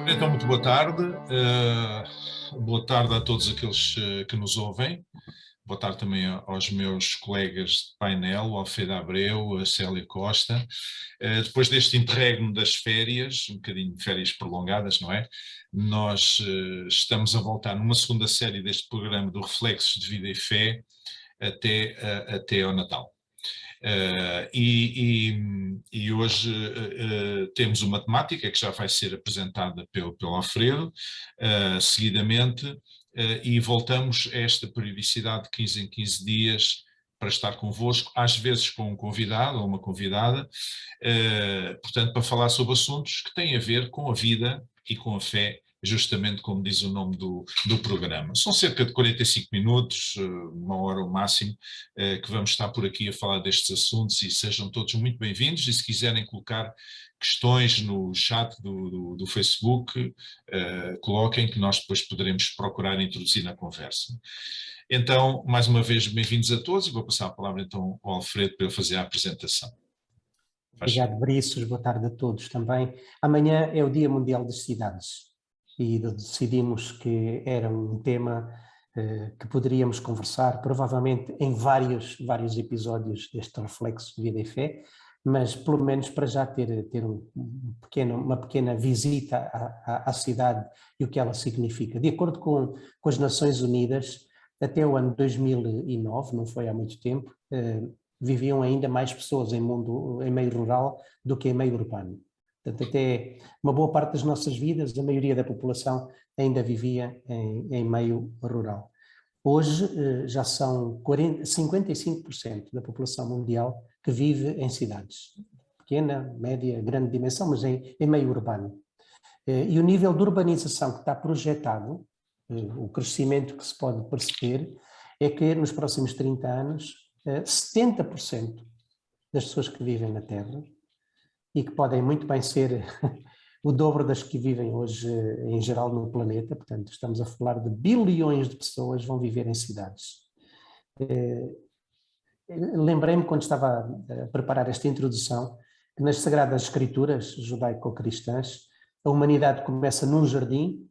Então, muito boa tarde. Boa tarde a todos aqueles que nos ouvem. Boa tarde também aos meus colegas de painel, o Alfredo Abreu, a Célia Costa. Depois deste interregno das férias, um bocadinho de férias prolongadas, não é? Nós estamos a voltar numa segunda série deste programa do Reflexos de Vida e Fé até ao Natal. E hoje temos uma temática que já vai ser apresentada pelo Alfredo, seguidamente, e voltamos a esta periodicidade de 15 em 15 dias para estar convosco, às vezes com um convidado ou uma convidada, portanto, para falar sobre assuntos que têm a ver com a vida e com a fé, justamente como diz o nome do programa. São cerca de 45 minutos, uma hora ao máximo, que vamos estar por aqui a falar destes assuntos, e sejam todos muito bem-vindos. E se quiserem colocar questões no chat do Facebook, coloquem, que nós depois poderemos procurar introduzir na conversa. Então, mais uma vez, bem-vindos a todos, e vou passar a palavra então ao Alfredo para eu fazer a apresentação. Obrigado, Briços. Boa tarde a todos também. Amanhã é o Dia Mundial das Cidades e decidimos que era um tema que poderíamos conversar, provavelmente em vários episódios deste Reflexo de Vida e Fé, mas pelo menos para já ter uma pequena visita à cidade e o que ela significa. De acordo com as Nações Unidas, até o ano 2009, não foi há muito tempo, viviam ainda mais pessoas em meio rural do que em meio urbano. Portanto, até uma boa parte das nossas vidas, a maioria da população ainda vivia em meio rural. Hoje já são 55% da população mundial que vive em cidades. Pequena, média, grande dimensão, mas em meio urbano. E o nível de urbanização que está projetado, o crescimento que se pode perceber, é que nos próximos 30 anos, 70% das pessoas que vivem na Terra, e que podem muito bem ser o dobro das que vivem hoje em geral no planeta, portanto estamos a falar de bilhões de pessoas vão viver em cidades. Lembrei-me quando estava a preparar esta introdução que nas Sagradas Escrituras judaico-cristãs a humanidade começa num jardim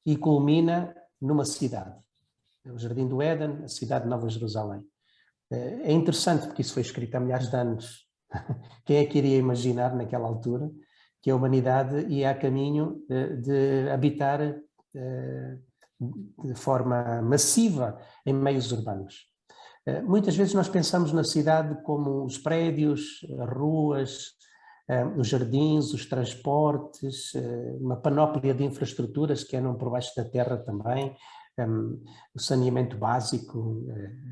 e culmina numa cidade. O Jardim do Éden, a cidade de Nova Jerusalém. É interessante porque isso foi escrito há milhares de anos. Quem é que iria imaginar naquela altura que a humanidade ia a caminho de habitar de forma massiva em meios urbanos? Muitas vezes nós pensamos na cidade como os prédios, as ruas, os jardins, os transportes, uma panóplia de infraestruturas que andam por baixo da terra também, o saneamento básico,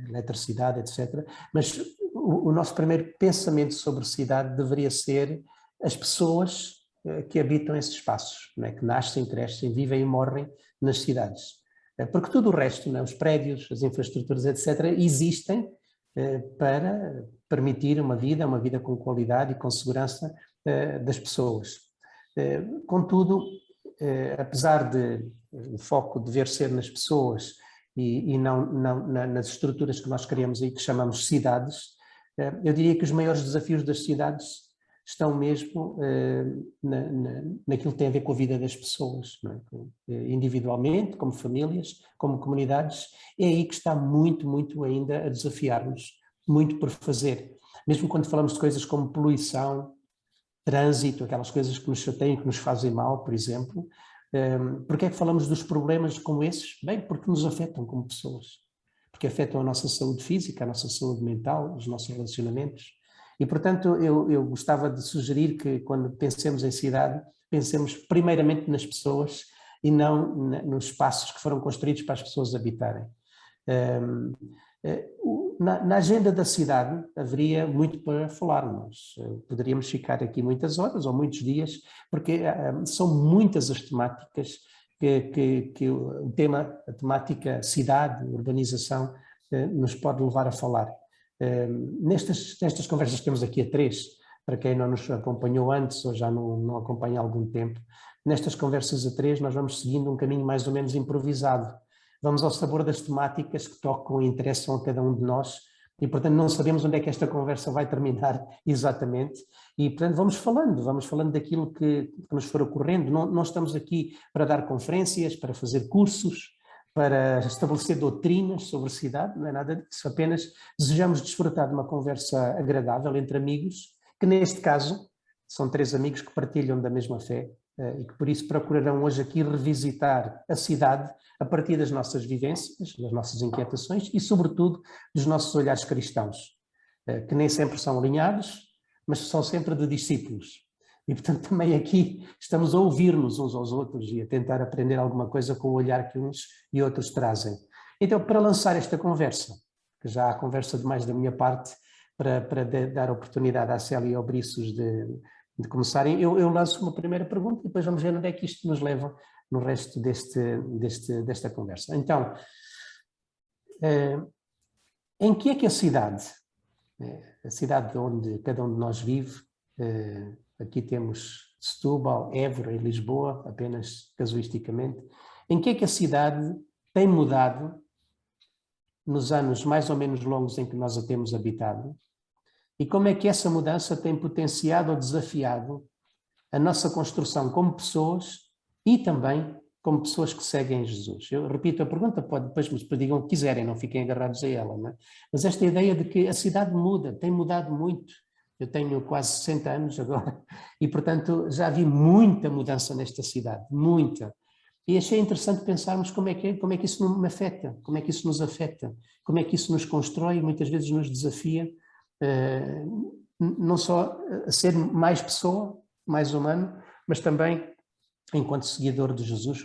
eletricidade, etc. Mas o nosso primeiro pensamento sobre cidade deveria ser as pessoas que habitam esses espaços, não é? Que nascem, crescem, vivem e morrem nas cidades. Porque tudo o resto, não é? Os prédios, as infraestruturas, etc., existem para permitir uma vida com qualidade e com segurança das pessoas. Contudo, apesar de o foco dever ser nas pessoas e não nas estruturas que nós criamos e que chamamos cidades, eu diria que os maiores desafios das cidades estão mesmo naquilo que tem a ver com a vida das pessoas, não é? Individualmente, como famílias, como comunidades. É aí que está muito ainda a desafiar-nos, muito por fazer. Mesmo quando falamos de coisas como poluição, trânsito, aquelas coisas que nos chateiam, que nos fazem mal, por exemplo. Porquê é que falamos dos problemas como esses? Bem, porque nos afetam como pessoas. Porque afetam a nossa saúde física, a nossa saúde mental, os nossos relacionamentos. E, portanto, eu gostava de sugerir que, quando pensemos em cidade, pensemos primeiramente nas pessoas e não nos espaços que foram construídos para as pessoas habitarem. Na agenda da cidade haveria muito para falar. Nós poderíamos ficar aqui muitas horas ou muitos dias, porque são muitas as temáticas que o tema, a temática cidade, urbanização, nos pode levar a falar. Nestas conversas que temos aqui a três, para quem não nos acompanhou antes ou já não acompanha há algum tempo, nestas conversas a três nós vamos seguindo um caminho mais ou menos improvisado. Vamos ao sabor das temáticas que tocam e interessam a cada um de nós e, portanto, não sabemos onde é que esta conversa vai terminar exatamente. E, portanto, vamos falando daquilo que nos for ocorrendo. Não estamos aqui para dar conferências, para fazer cursos, para estabelecer doutrinas sobre cidade, não é nada disso, apenas desejamos desfrutar de uma conversa agradável entre amigos, que neste caso são 3 amigos que partilham da mesma fé e que por isso procurarão hoje aqui revisitar a cidade a partir das nossas vivências, das nossas inquietações e sobretudo dos nossos olhares cristãos, que nem sempre são alinhados, mas são sempre de discípulos. E, portanto, também aqui estamos a ouvir-nos uns aos outros e a tentar aprender alguma coisa com o olhar que uns e outros trazem. Então, para lançar esta conversa, que já há conversa demais da minha parte, para dar oportunidade à Célia e ao Briços de começarem, eu lanço uma primeira pergunta e depois vamos ver onde é que isto nos leva no resto desta conversa. Então, em que é que a cidade onde cada um de nós vive, aqui temos Setúbal, Évora e Lisboa, apenas casuisticamente, em que é que a cidade tem mudado nos anos mais ou menos longos em que nós a temos habitado e como é que essa mudança tem potenciado ou desafiado a nossa construção como pessoas e também como pessoas que seguem Jesus. Eu repito a pergunta, depois me digam o que quiserem, não fiquem agarrados a ela, não é? Mas esta ideia de que a cidade muda, tem mudado muito. Eu tenho quase 60 anos agora e, portanto, já vi muita mudança nesta cidade, muita. E achei interessante pensarmos como é que isso me afeta, como é que isso nos afeta, como é que isso nos constrói e muitas vezes nos desafia, não só a ser mais pessoa, mais humano, mas também enquanto seguidor de Jesus,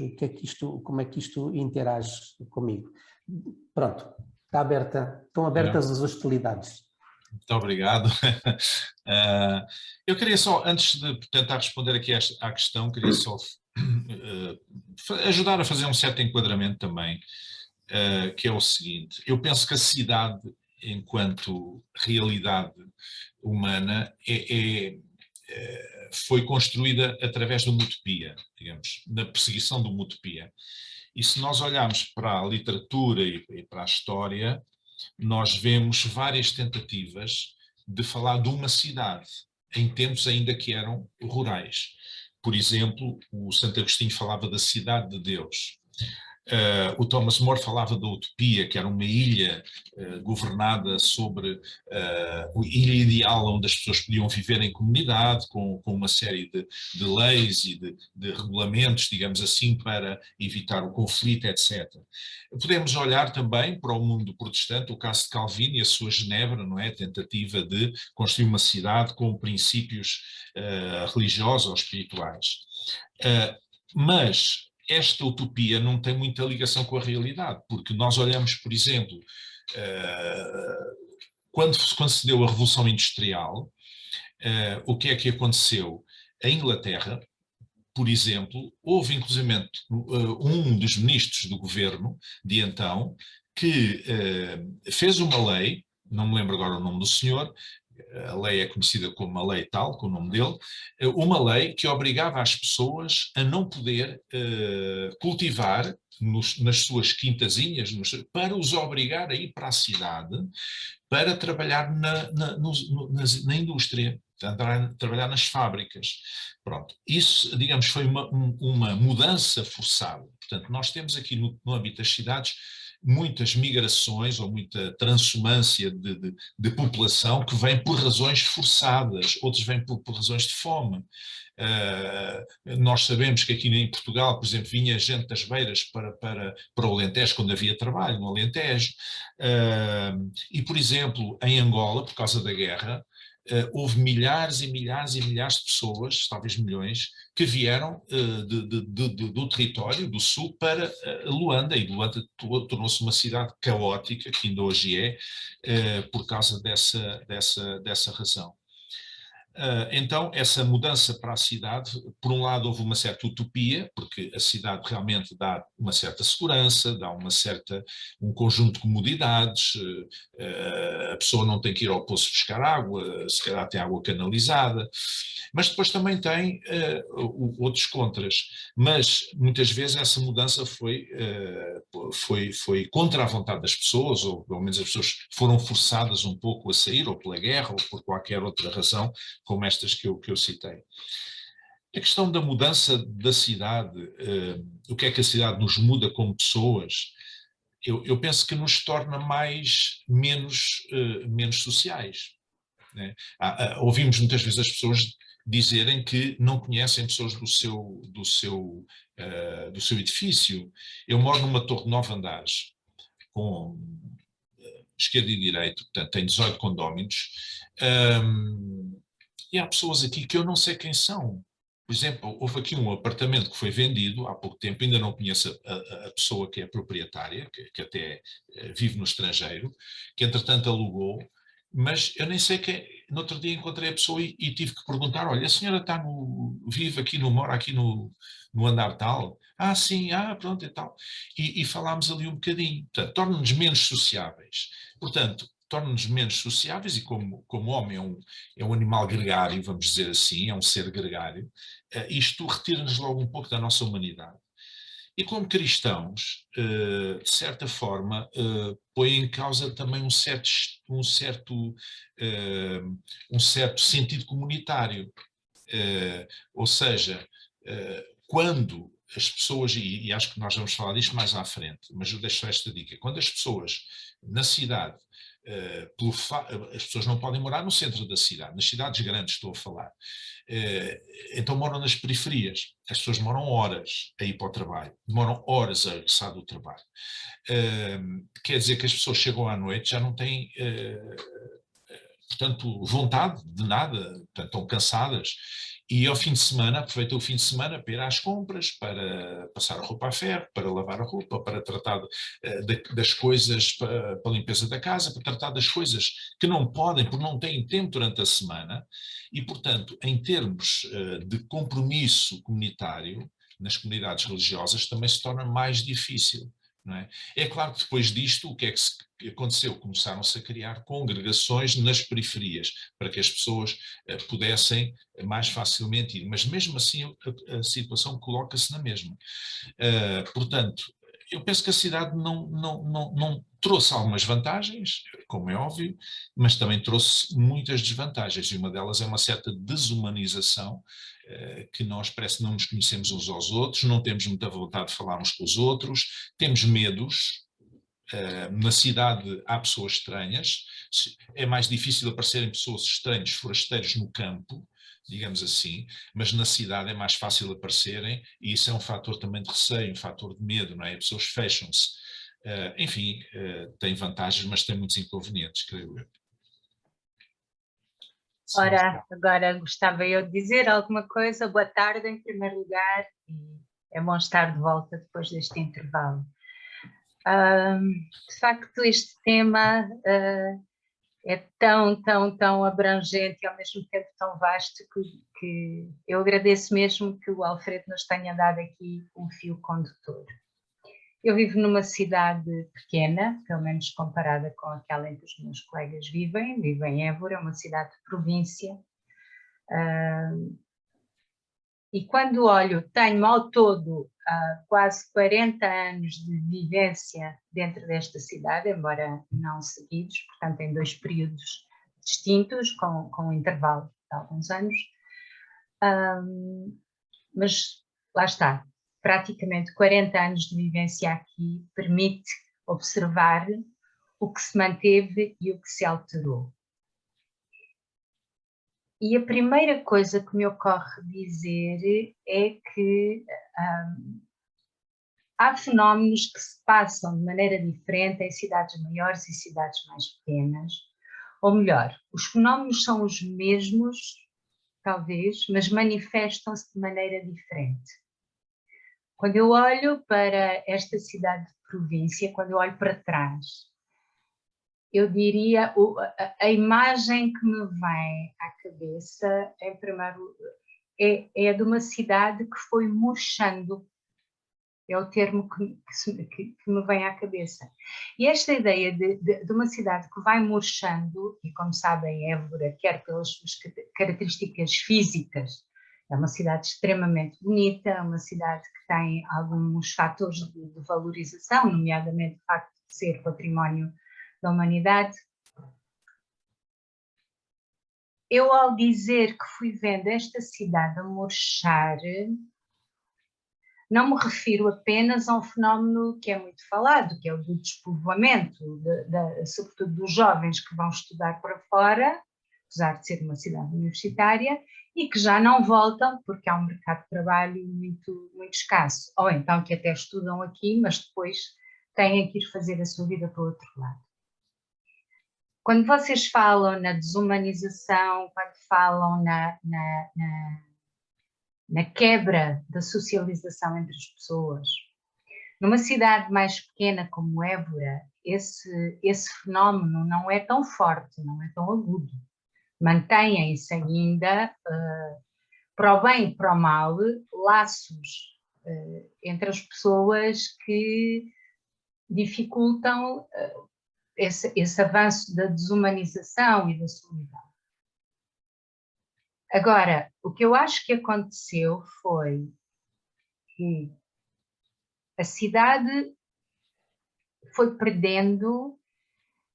como é que isto interage comigo. Pronto, estão abertas as hostilidades. Muito obrigado. Eu queria só, antes de tentar responder aqui à questão, queria só ajudar a fazer um certo enquadramento também, que é o seguinte: eu penso que a cidade, enquanto realidade humana, foi construída através de uma utopia, digamos, na perseguição de uma utopia. E se nós olharmos para a literatura e para a história, nós vemos várias tentativas de falar de uma cidade, em tempos ainda que eram rurais. Por exemplo, o Santo Agostinho falava da cidade de Deus. O Thomas More falava da utopia, que era uma ilha governada sobre ilha ideal, onde as pessoas podiam viver em comunidade, com uma série de leis e de regulamentos, digamos assim, para evitar o conflito, etc. Podemos olhar também para o mundo protestante, o caso de Calvino e a sua Genebra, não é? A tentativa de construir uma cidade com princípios religiosos ou espirituais. Mas esta utopia não tem muita ligação com a realidade, porque nós olhamos, por exemplo, quando se deu a Revolução Industrial, o que é que aconteceu? Em Inglaterra, por exemplo, houve inclusivamente um dos ministros do governo de então que fez uma lei, não me lembro agora o nome do senhor, a lei é conhecida como a lei tal, com o nome dele, uma lei que obrigava as pessoas a não poder cultivar nas suas quintazinhas, para os obrigar a ir para a cidade para trabalhar na indústria, trabalhar nas fábricas. Pronto, isso, digamos, foi uma mudança forçada. Portanto, nós temos aqui no âmbito das cidades muitas migrações ou muita transumância de população que vem por razões forçadas, outros vêm por razões de fome. Nós sabemos que aqui em Portugal, por exemplo, vinha gente das Beiras para o Alentejo, quando havia trabalho no Alentejo. E, por exemplo, em Angola, por causa da guerra, houve milhares e milhares e milhares de pessoas, talvez milhões, que vieram do território do sul para Luanda, e Luanda tornou-se uma cidade caótica, que ainda hoje é, por causa dessa razão. Então, essa mudança para a cidade, por um lado houve uma certa utopia, porque a cidade realmente dá uma certa segurança, dá um conjunto de comodidades, a pessoa não tem que ir ao poço buscar água, se calhar tem água canalizada, mas depois também tem outros contras. Mas muitas vezes essa mudança foi contra a vontade das pessoas, ou pelo menos as pessoas foram forçadas um pouco a sair, ou pela guerra, ou por qualquer outra razão, como estas que eu citei. A questão da mudança da cidade, o que é que a cidade nos muda como pessoas, eu penso que nos torna menos sociais. Né? Ouvimos muitas vezes as pessoas dizerem que não conhecem pessoas do seu edifício. Eu moro numa torre de 9 andares, com esquerda e direita, portanto tem 18 condóminos, e há pessoas aqui que eu não sei quem são. Por exemplo, houve aqui um apartamento que foi vendido há pouco tempo, ainda não conheço a pessoa que é proprietária, que até vive no estrangeiro, que entretanto alugou, mas eu nem sei quem. No outro dia encontrei a pessoa e tive que perguntar: olha, a senhora vive aqui, mora aqui no andar tal? Ah, sim, pronto e tal. E falámos ali um bocadinho. Portanto, torna-nos menos sociáveis. Portanto, torna-nos menos sociáveis e como homem é um animal gregário, vamos dizer assim, é um ser gregário, isto retira-nos logo um pouco da nossa humanidade. E como cristãos, de certa forma, põe em causa também um certo sentido comunitário. Ou seja, quando as pessoas, e acho que nós vamos falar disto mais à frente, mas eu deixo esta dica, quando as pessoas na cidade, as pessoas não podem morar no centro da cidade, nas cidades grandes estou a falar, então moram nas periferias, as pessoas demoram horas a ir para o trabalho, demoram horas a regressar do trabalho. Quer dizer que as pessoas chegam à noite, já não têm portanto, vontade de nada, portanto, estão cansadas. E ao fim de semana, aproveitam o fim de semana para ir às compras, para passar a roupa a ferro, para lavar a roupa, para tratar das coisas, para a limpeza da casa, para tratar das coisas que não podem, porque não têm tempo durante a semana. E, portanto, em termos de compromisso comunitário, nas comunidades religiosas, também se torna mais difícil. Não é? É claro que depois disto, o que é que aconteceu? Começaram-se a criar congregações nas periferias, para que as pessoas pudessem mais facilmente ir. Mas mesmo assim a situação coloca-se na mesma. Portanto, eu penso que a cidade não trouxe algumas vantagens, como é óbvio, mas também trouxe muitas desvantagens, e uma delas é uma certa desumanização, que nós parece que não nos conhecemos uns aos outros, não temos muita vontade de falar uns com os outros, temos medos. Na cidade há pessoas estranhas, é mais difícil aparecerem pessoas estranhas, forasteiros no campo, digamos assim, mas na cidade é mais fácil aparecerem, e isso é um fator também de receio, um fator de medo, não é? As pessoas fecham-se. Enfim, tem vantagens, mas tem muitos inconvenientes, creio eu. Ora, agora gostava eu de dizer alguma coisa. Boa tarde, em primeiro lugar, e é bom estar de volta depois deste intervalo. De facto, este tema é tão abrangente e ao mesmo tempo tão vasto que eu agradeço mesmo que o Alfredo nos tenha dado aqui um fio condutor. Eu vivo numa cidade pequena, pelo menos comparada com aquela em que os meus colegas vivem. Vivo em Évora, é uma cidade de província. E quando olho, tenho ao todo quase 40 anos de vivência dentro desta cidade, embora não seguidos, portanto em 2 períodos distintos, com um intervalo de alguns anos. Mas lá está, praticamente 40 anos de vivência aqui permite observar o que se manteve e o que se alterou. E a primeira coisa que me ocorre dizer é que há fenómenos que se passam de maneira diferente em cidades maiores e cidades mais pequenas. Ou melhor, os fenómenos são os mesmos, talvez, mas manifestam-se de maneira diferente. Quando eu olho para esta cidade de província, quando eu olho para trás, eu diria, a imagem que me vem à cabeça, em primeiro, é de uma cidade que foi murchando. É o termo que me vem à cabeça. E esta ideia de uma cidade que vai murchando, e como sabem, Évora, quer pelas suas características físicas, é uma cidade extremamente bonita, é uma cidade que tem alguns fatores de valorização, nomeadamente o facto de ser património da humanidade. Eu, ao dizer que fui vendo esta cidade a murchar, não me refiro apenas a um fenómeno que é muito falado, que é o do despovoamento, sobretudo dos jovens que vão estudar para fora, apesar de ser uma cidade universitária, e que já não voltam porque há um mercado de trabalho muito, muito escasso, ou então que até estudam aqui, mas depois têm que ir fazer a sua vida para o outro lado. Quando vocês falam na desumanização, quando falam na quebra da socialização entre as pessoas, numa cidade mais pequena como Évora, esse fenómeno não é tão forte, não é tão agudo. Mantêm-se ainda, para o bem e para o mal, laços entre as pessoas que dificultam esse avanço da desumanização e da solidão. Agora, o que eu acho que aconteceu foi que a cidade foi perdendo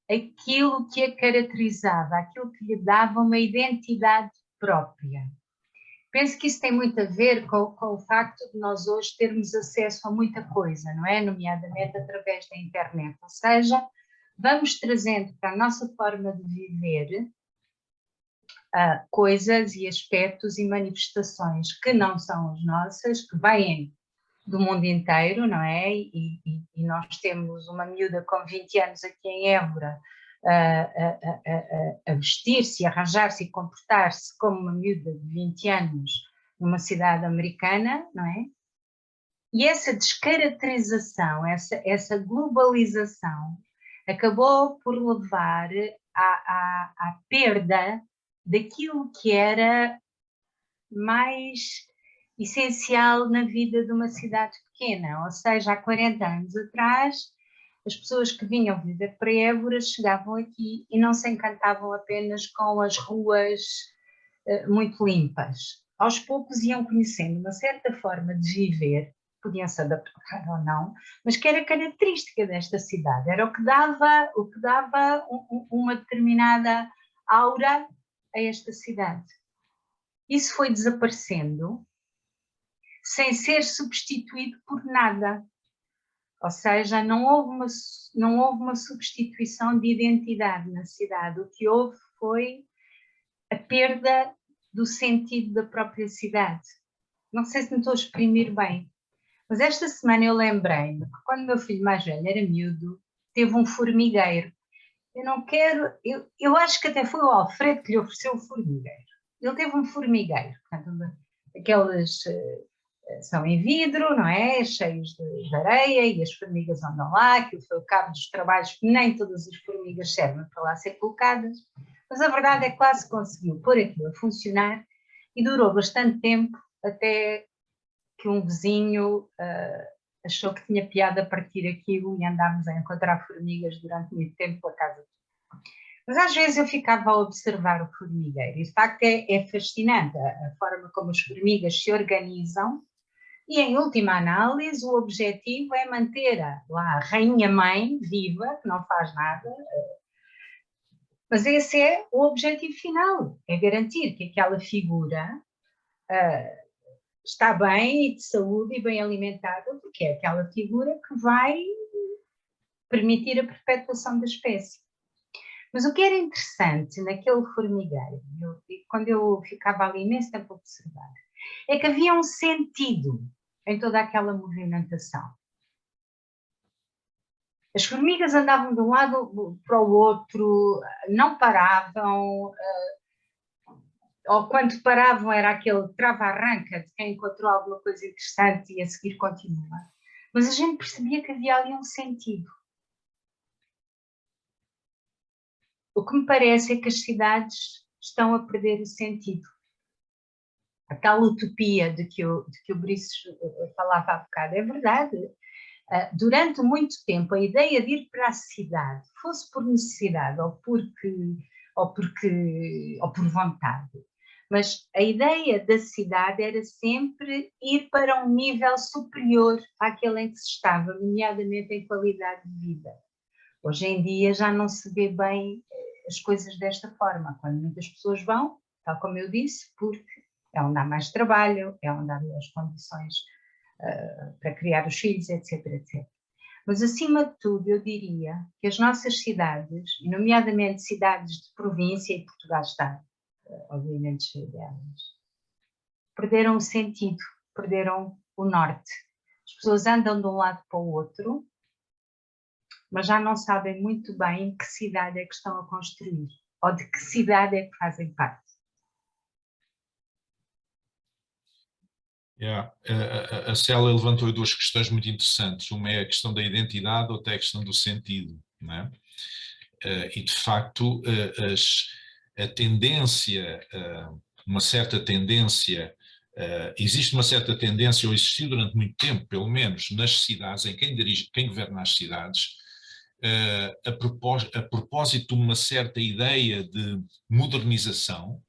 aquilo que a caracterizava, aquilo que lhe dava uma identidade própria. Penso que isso tem muito a ver com o facto de nós hoje termos acesso a muita coisa, não é? Nomeadamente através da internet. Ou seja, vamos trazendo para a nossa forma de viver coisas e aspectos e manifestações que não são as nossas, que vêm do mundo inteiro, não é? E nós temos uma miúda com 20 anos aqui em Évora a vestir-se, arranjar-se e comportar-se como uma miúda de 20 anos numa cidade americana, não é? E essa descaracterização, essa globalização acabou por levar à perda daquilo que era mais essencial na vida de uma cidade pequena, ou seja, há 40 anos atrás, as pessoas que vinham viver para Évora chegavam aqui e não se encantavam apenas com as ruas muito limpas. Aos poucos iam conhecendo uma certa forma de viver, podiam-se adaptar ou não, mas que era característica desta cidade, era o que dava uma determinada aura a esta cidade. Isso foi desaparecendo sem ser substituído por nada. Ou seja, não houve uma substituição de identidade na cidade. O que houve foi a perda do sentido da própria cidade. Não sei se me estou a exprimir bem, mas esta semana eu lembrei-me que quando o meu filho mais velho era miúdo, teve um formigueiro. Eu acho que até foi o Alfredo que lhe ofereceu o formigueiro. Ele teve um formigueiro, portanto, aqueles são em vidro, não é? Cheios de areia e as formigas andam lá, aquilo foi o cabo dos trabalhos, nem todas as formigas servem para lá ser colocadas, mas a verdade é que quase conseguiu pôr aquilo a funcionar e durou bastante tempo até que um vizinho achou que tinha piada partir aquilo e andámos a encontrar formigas durante muito tempo pela casa. Mas às vezes eu ficava a observar o formigueiro e de facto é fascinante a forma como as formigas se organizam e em última análise o objetivo é manter lá a rainha-mãe viva, que não faz nada, mas esse é o objetivo final, é garantir que aquela figura está bem e de saúde e bem alimentada, porque é aquela figura que vai permitir a perpetuação da espécie. Mas o que era interessante naquele formigueiro, quando eu ficava ali imenso tempo a observar, é que havia um sentido em toda aquela movimentação. As formigas andavam de um lado para o outro, não paravam, ou quando paravam era aquele trava-arranca de quem encontrou alguma coisa interessante e a seguir continua. Mas a gente percebia que havia ali um sentido. O que me parece é que as cidades estão a perder o sentido. A tal utopia de que o Brice falava há bocado, é verdade. Durante muito tempo, a ideia de ir para a cidade, fosse por necessidade ou por vontade, mas a ideia da cidade era sempre ir para um nível superior àquele em que se estava, nomeadamente em qualidade de vida. Hoje em dia já não se vê bem as coisas desta forma, quando muitas pessoas vão, tal como eu disse, porque é onde há mais trabalho, é onde há melhores condições para criar os filhos, etc, etc. Mas, acima de tudo, eu diria que as nossas cidades, e nomeadamente cidades de província, e Portugal está, obviamente, cheio delas, perderam o sentido, perderam o norte. As pessoas andam de um lado para o outro, mas já não sabem muito bem que cidade é que estão a construir, ou de que cidade é que fazem parte. Yeah. A Célia levantou duas questões muito interessantes. Uma é a questão da identidade, outra é a questão do sentido, não é? E de facto a tendência, uma certa tendência, existe uma certa tendência, ou existiu durante muito tempo, pelo menos, nas cidades, em quem governa as cidades, a propósito de uma certa ideia de modernização,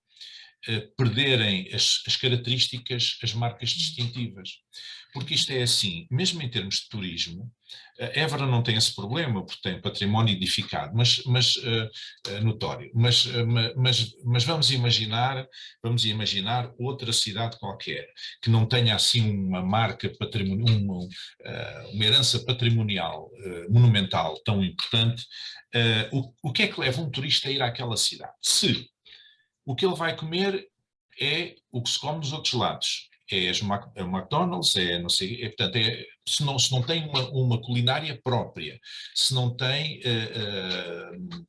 perderem as características, as marcas distintivas. Porque isto é assim, mesmo em termos de turismo, Évora não tem esse problema, porque tem património edificado, mas notório. Mas vamos imaginar outra cidade qualquer, que não tenha assim uma marca patrimonial, uma herança patrimonial monumental tão importante. O que é que leva um turista a ir àquela cidade? Se o que ele vai comer é o que se come nos outros lados. É o McDonald's, não sei, portanto, se não tem uma culinária própria, se não tem,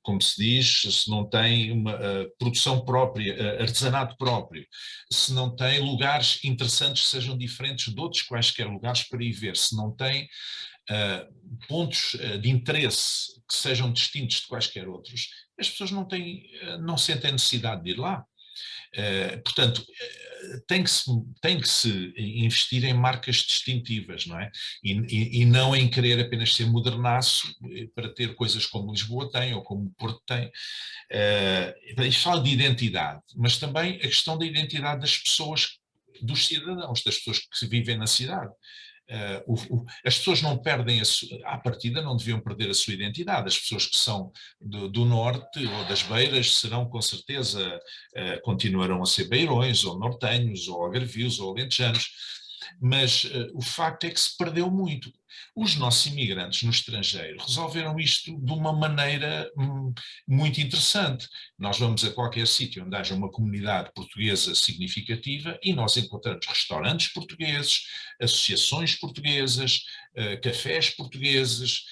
como se diz, se não tem uma produção própria, artesanato próprio, se não tem lugares interessantes que sejam diferentes de outros quaisquer lugares para ir ver, se não tem pontos de interesse que sejam distintos de quaisquer outros, as pessoas não sentem necessidade de ir lá. Portanto, tem que se investir em marcas distintivas, não é? E não em querer apenas ser modernaço para ter coisas como Lisboa tem ou como o Porto tem. Isto fala de identidade, mas também a questão da identidade das pessoas, dos cidadãos, das pessoas que vivem na cidade. As pessoas não perdem, à partida não deviam perder a sua identidade. As pessoas que são do norte ou das beiras serão com certeza, continuarão a ser beirões ou nortenhos ou algarvios ou alentejanos, mas o facto é que se perdeu muito. Os nossos imigrantes no estrangeiro resolveram isto de uma maneira muito interessante. Nós vamos a qualquer sítio onde haja uma comunidade portuguesa significativa e nós encontramos restaurantes portugueses, associações portuguesas, cafés portugueses,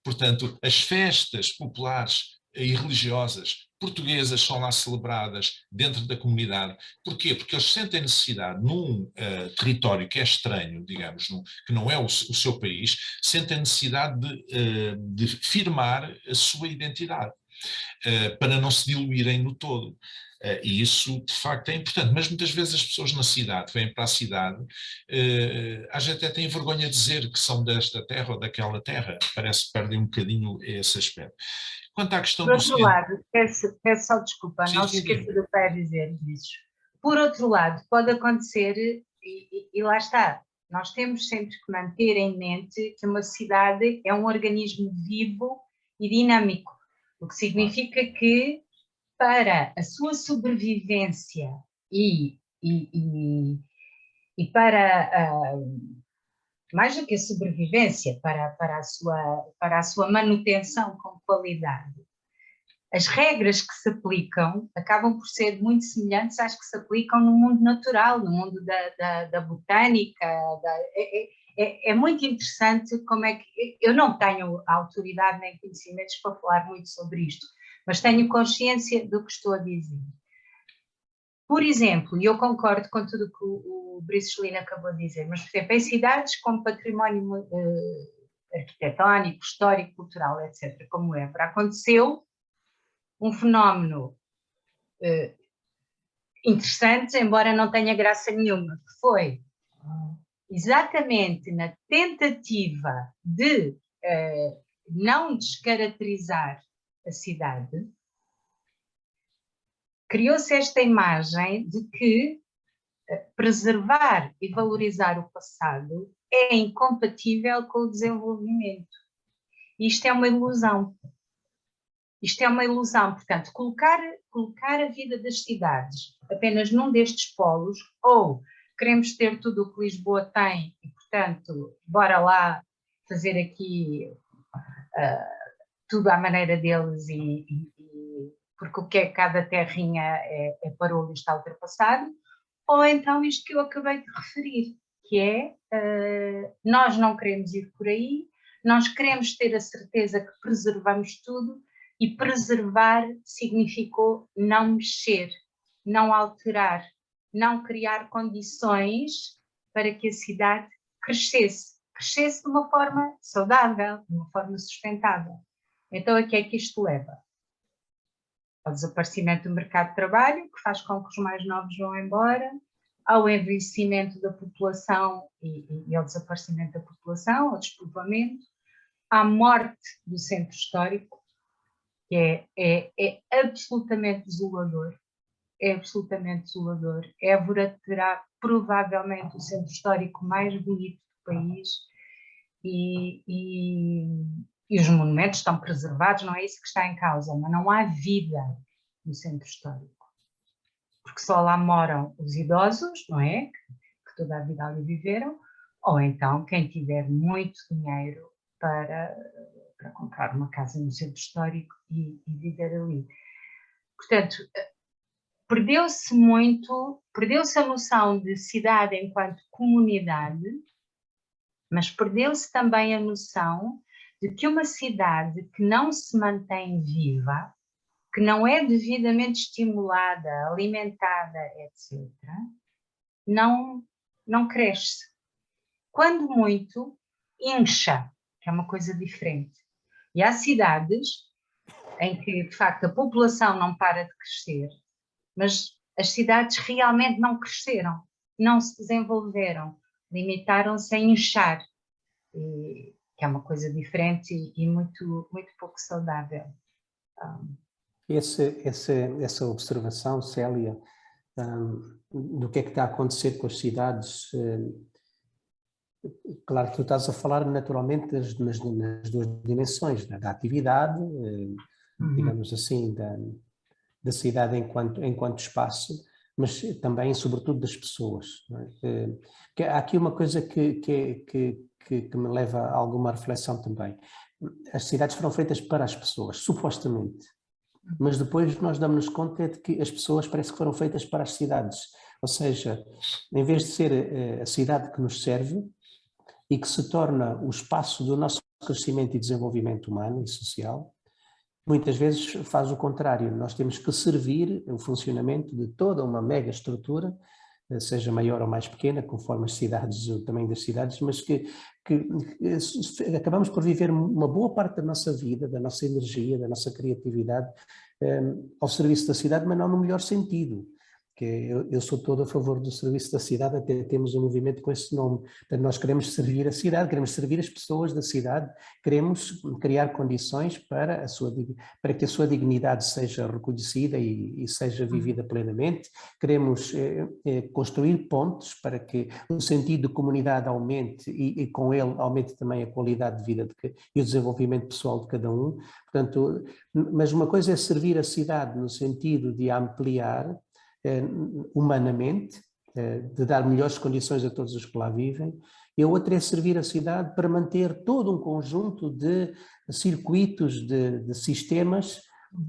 portanto, as festas populares e religiosas portuguesas são lá celebradas dentro da comunidade. Porquê? Porque eles sentem necessidade num território que é estranho, digamos, que não é o seu país, sentem necessidade de firmar a sua identidade, para não se diluírem no todo. E isso, de facto, é importante. Mas muitas vezes as pessoas na cidade, vêm para a cidade, às vezes até têm vergonha de dizer que são desta terra ou daquela terra. Parece que perdem um bocadinho esse aspecto. Quanto à questão Por outro lado, peço só desculpa, não se esqueça do que vai dizer, Luís. Por outro lado, pode acontecer, e lá está, nós temos sempre que manter em mente que uma cidade é um organismo vivo e dinâmico, o que significa que para a sua sobrevivência e para mais do que a sobrevivência, para a sua manutenção com qualidade, as regras que se aplicam acabam por ser muito semelhantes às que se aplicam no mundo natural, no mundo da botânica. É muito interessante como é que... Eu não tenho autoridade nem conhecimentos para falar muito sobre isto, mas tenho consciência do que estou a dizer. Por exemplo, e eu concordo com tudo o que o Brice Celina acabou de dizer, mas, por exemplo, em cidades com património arquitetónico, histórico, cultural, etc., como Évora, aconteceu um fenómeno interessante, embora não tenha graça nenhuma, que foi exatamente na tentativa de não descaracterizar a cidade, criou-se esta imagem de que preservar e valorizar o passado é incompatível com o desenvolvimento. Isto é uma ilusão. Isto é uma ilusão, portanto, colocar a vida das cidades apenas num destes polos, ou queremos ter tudo o que Lisboa tem e, portanto, bora lá fazer aqui tudo à maneira deles porque o que é cada terrinha é parolo e está ultrapassado, ou então isto que eu acabei de referir, que é, nós não queremos ir por aí, nós queremos ter a certeza que preservamos tudo, e preservar significou não mexer, não alterar, não criar condições para que a cidade crescesse de uma forma saudável, de uma forma sustentável. Então, a que é que isto leva? Ao desaparecimento do mercado de trabalho, que faz com que os mais novos vão embora, ao envelhecimento da população e ao desaparecimento da população, ao despovoamento, à morte do centro histórico, que é absolutamente desolador. É absolutamente desolador. Évora terá provavelmente o centro histórico mais bonito do país e os monumentos estão preservados, não é isso que está em causa, mas não há vida no centro histórico. Porque só lá moram os idosos, não é? Que toda a vida ali viveram, ou então quem tiver muito dinheiro para comprar uma casa no centro histórico e viver ali. Portanto, perdeu-se a noção de cidade enquanto comunidade, mas perdeu-se também a noção de que uma cidade que não se mantém viva, que não é devidamente estimulada, alimentada, etc., não cresce. Quando muito, incha, que é uma coisa diferente. E há cidades em que, de facto, a população não para de crescer, mas as cidades realmente não cresceram, não se desenvolveram, limitaram-se a inchar, que é uma coisa diferente e muito, muito pouco saudável. Essa observação, Célia, do que é que está a acontecer com as cidades, claro que tu estás a falar naturalmente nas duas dimensões, né? Da atividade, digamos assim, da cidade enquanto espaço, mas também, sobretudo, das pessoas. Não é? Há aqui uma coisa que me leva a alguma reflexão também. As cidades foram feitas para as pessoas, supostamente, mas depois nós damos-nos conta de que as pessoas parece que foram feitas para as cidades, ou seja, em vez de ser a cidade que nos serve e que se torna o espaço do nosso crescimento e desenvolvimento humano e social, muitas vezes faz o contrário. Nós temos que servir o funcionamento de toda uma mega estrutura, seja maior ou mais pequena, conforme as cidades, o tamanho das cidades, mas que acabamos por viver uma boa parte da nossa vida, da nossa energia, da nossa criatividade ao serviço da cidade, mas não no melhor sentido. Que eu sou todo a favor do serviço da cidade, até temos um movimento com esse nome. Portanto, nós queremos servir a cidade, queremos servir as pessoas da cidade, queremos criar condições para que a sua dignidade seja reconhecida e seja vivida plenamente, queremos construir pontes para que o sentido de comunidade aumente e com ele aumente também a qualidade de vida e o desenvolvimento pessoal de cada um. Portanto, mas uma coisa é servir a cidade no sentido de ampliar humanamente, de dar melhores condições a todos os que lá vivem, e a outra é servir a cidade para manter todo um conjunto de circuitos, de sistemas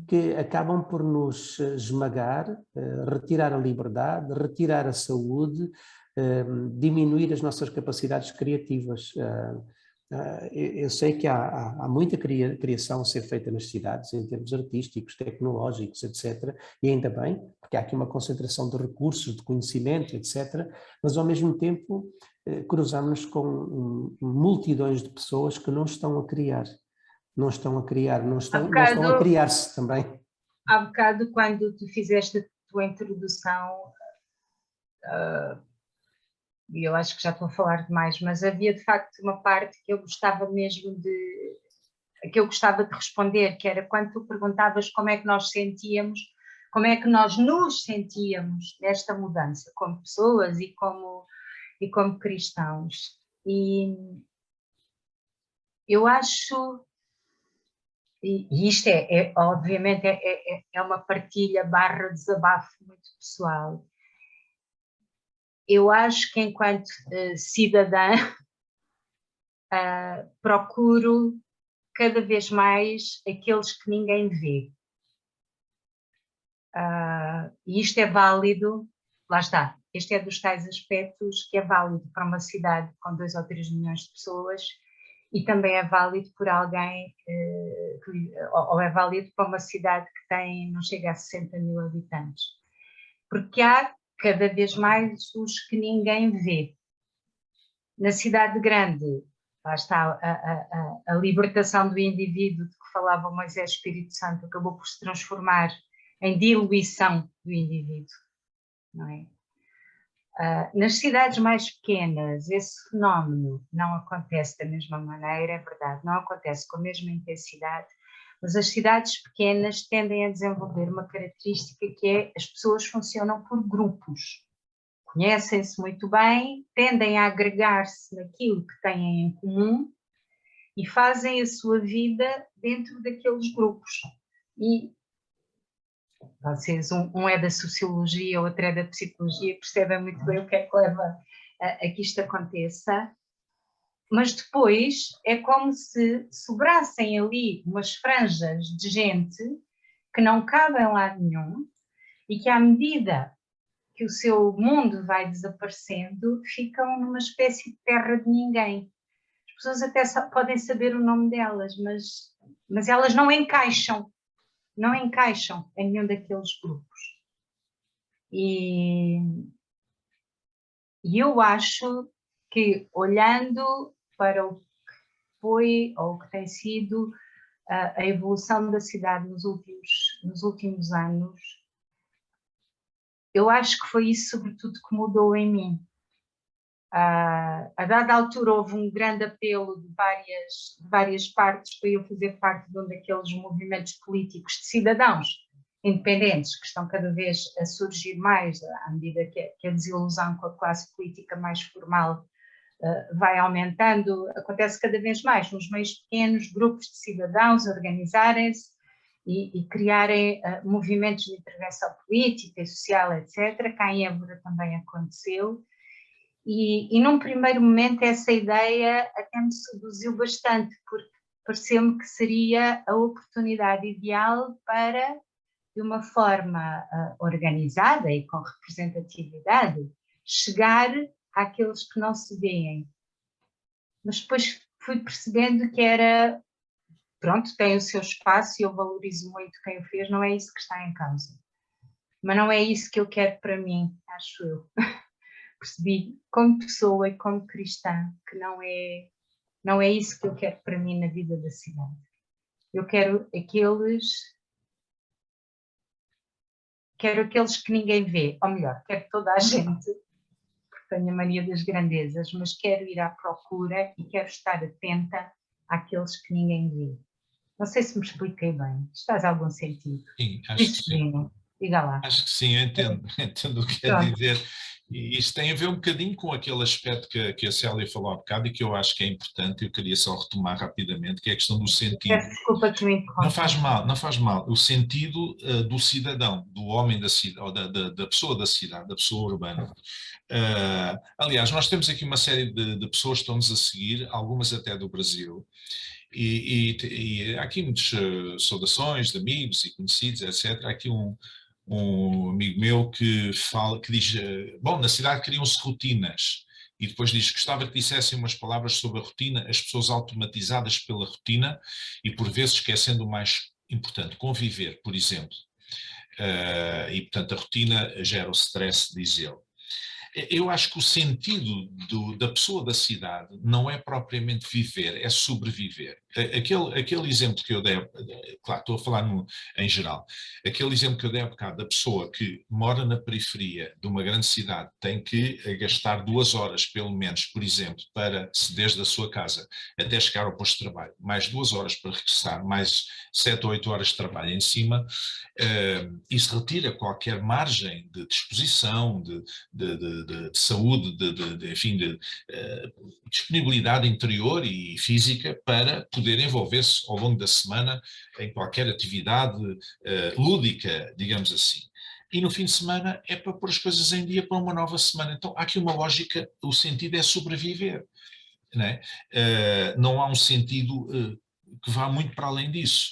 que acabam por nos esmagar, retirar a liberdade, retirar a saúde, diminuir as nossas capacidades criativas. Eu sei que há muita criação a ser feita nas cidades, em termos artísticos, tecnológicos, etc. E ainda bem, porque há aqui uma concentração de recursos, de conhecimento, etc. Mas, ao mesmo tempo, cruzamos com multidões de pessoas que não estão a criar. Não estão a criar, não estão a criar-se também. há bocado, quando tu fizeste a tua introdução, e eu acho que já estou a falar demais, mas havia de facto uma parte que eu gostava mesmo que eu gostava de responder, que era quando tu perguntavas como é que nós sentíamos, como é que nós nos sentíamos nesta mudança, como pessoas e como cristãos. E eu acho, e isto obviamente é uma partilha / desabafo muito pessoal. Eu acho que enquanto cidadã procuro cada vez mais aqueles que ninguém vê. E isto é válido, lá está, este é dos tais aspectos que é válido para uma cidade com 2 ou 3 milhões de pessoas e também é válido por alguém, ou é válido para uma cidade que não chega a 60 mil habitantes. Porque há cada vez mais os que ninguém vê. Na cidade grande, lá está a libertação do indivíduo de que falava Moisés Espírito Santo, acabou por se transformar em diluição do indivíduo, não é? Nas cidades mais pequenas, esse fenómeno não acontece da mesma maneira, é verdade, não acontece com a mesma intensidade, mas as cidades pequenas tendem a desenvolver uma característica que é as pessoas funcionam por grupos. Conhecem-se muito bem, tendem a agregar-se naquilo que têm em comum e fazem a sua vida dentro daqueles grupos. E vocês, um é da sociologia, outro é da psicologia, percebem muito bem o que é que leva a que isto aconteça, mas depois é como se sobrassem ali umas franjas de gente que não cabem em lado nenhum e que, à medida que o seu mundo vai desaparecendo, ficam numa espécie de terra de ninguém. As pessoas até podem saber o nome delas, mas elas não encaixam em nenhum daqueles grupos. E eu acho que, olhando para o que foi ou o que tem sido a evolução da cidade nos últimos anos, eu acho que foi isso, sobretudo, que mudou em mim. A dada altura houve um grande apelo de várias partes para eu fazer parte de um daqueles movimentos políticos de cidadãos independentes que estão cada vez a surgir mais à medida que a desilusão com a classe política mais formal vai aumentando. Acontece cada vez mais nos meios pequenos grupos de cidadãos organizarem-se e criarem movimentos de intervenção política e social, etc. Cá em Évora também aconteceu. E num primeiro momento essa ideia até me seduziu bastante, porque pareceu-me que seria a oportunidade ideal para, de uma forma organizada e com representatividade, chegar àqueles que não se veem. Mas depois fui percebendo que era, pronto, tem o seu espaço e eu valorizo muito quem o fez, não é isso que está em causa. Mas não é isso que eu quero para mim, acho eu. Percebi como pessoa e como cristã que não é isso que eu quero para mim na vida da cidade. Eu quero aqueles que ninguém vê, ou melhor, quero toda a gente, porque tenho a mania das grandezas, mas quero ir à procura e quero estar atenta àqueles que ninguém vê. Não sei se me expliquei bem. Isto faz algum sentido? Sim, acho que sim. Diga lá. Acho que sim, eu entendo o que quer dizer. E isto tem a ver um bocadinho com aquele aspecto que a Célia falou há bocado e que eu acho que é importante, eu queria só retomar rapidamente, que é a questão do sentido. Peço desculpa que me interrompa. Não faz mal. O sentido do cidadão, do homem da cidade, ou da pessoa da cidade, da pessoa urbana. Aliás, nós temos aqui uma série de pessoas que estão-nos a seguir, algumas até do Brasil, e há aqui muitas saudações de amigos e conhecidos, etc. Há aqui um amigo meu que diz, bom, na cidade criam-se rotinas, e depois diz, gostava que dissessem umas palavras sobre a rotina, as pessoas automatizadas pela rotina e por vezes esquecendo o mais importante, conviver, por exemplo. E portanto a rotina gera o stress, diz ele. Eu acho que o sentido da pessoa da cidade não é propriamente viver, é sobreviver. aquele exemplo que eu dei, claro, estou a falar em geral, aquele exemplo que eu dei há bocado da pessoa que mora na periferia de uma grande cidade, tem que gastar 2 horas, pelo menos, por exemplo, desde a sua casa até chegar ao posto de trabalho, mais 2 horas para regressar, mais 7 ou 8 horas de trabalho em cima, isso retira qualquer margem de disposição, de saúde, enfim, de disponibilidade interior e física para poder envolver-se ao longo da semana em qualquer atividade lúdica, digamos assim. E no fim de semana é para pôr as coisas em dia para uma nova semana. Então há aqui uma lógica, o sentido é sobreviver. Não é? Não há um sentido que vá muito para além disso.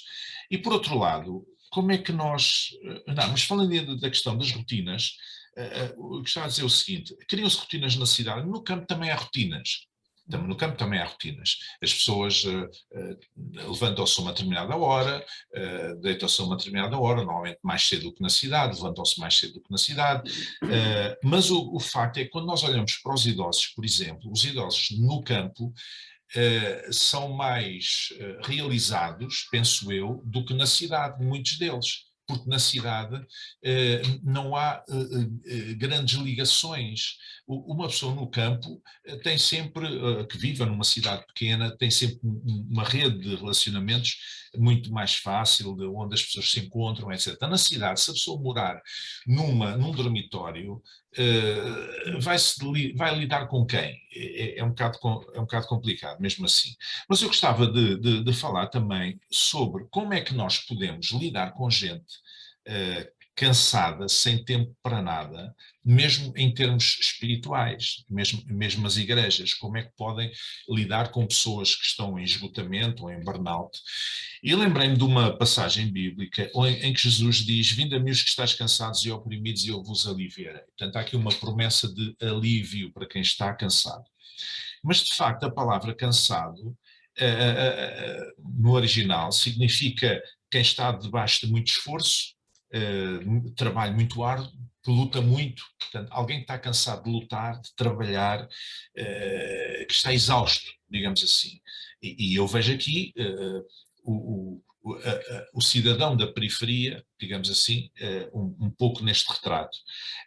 E por outro lado, como é que nós... Não, mas falando da questão das rotinas, eu gostava de dizer o seguinte, criam-se rotinas na cidade, no campo também há rotinas. No campo também há rotinas. As pessoas levantam-se a uma determinada hora, deitam-se a uma determinada hora, normalmente mais cedo do que na cidade, levantam-se mais cedo do que na cidade, mas o facto é que quando nós olhamos para os idosos, por exemplo, os idosos no campo são mais realizados, penso eu, do que na cidade, muitos deles. Porque na cidade não há grandes ligações. Uma pessoa no campo tem sempre, que viva numa cidade pequena, tem sempre uma rede de relacionamentos muito mais fácil, de onde as pessoas se encontram, etc. Na cidade, se a pessoa morar num dormitório, vai lidar com quem? É um bocado complicado, mesmo assim. Mas eu gostava de falar também sobre como é que nós podemos lidar com gente cansada, sem tempo para nada, mesmo em termos espirituais, mesmo as igrejas, como é que podem lidar com pessoas que estão em esgotamento ou em burnout. E lembrei-me de uma passagem bíblica em que Jesus diz: vinde a mim os que estáis cansados e oprimidos e eu vos aliviarei. Portanto, há aqui uma promessa de alívio para quem está cansado. Mas, de facto, a palavra cansado, no original, significa quem está debaixo de muito esforço, trabalho muito árduo, que luta muito. Portanto, alguém que está cansado de lutar, de trabalhar, que está exausto, digamos assim. E eu vejo aqui o cidadão da periferia, digamos assim, um pouco neste retrato.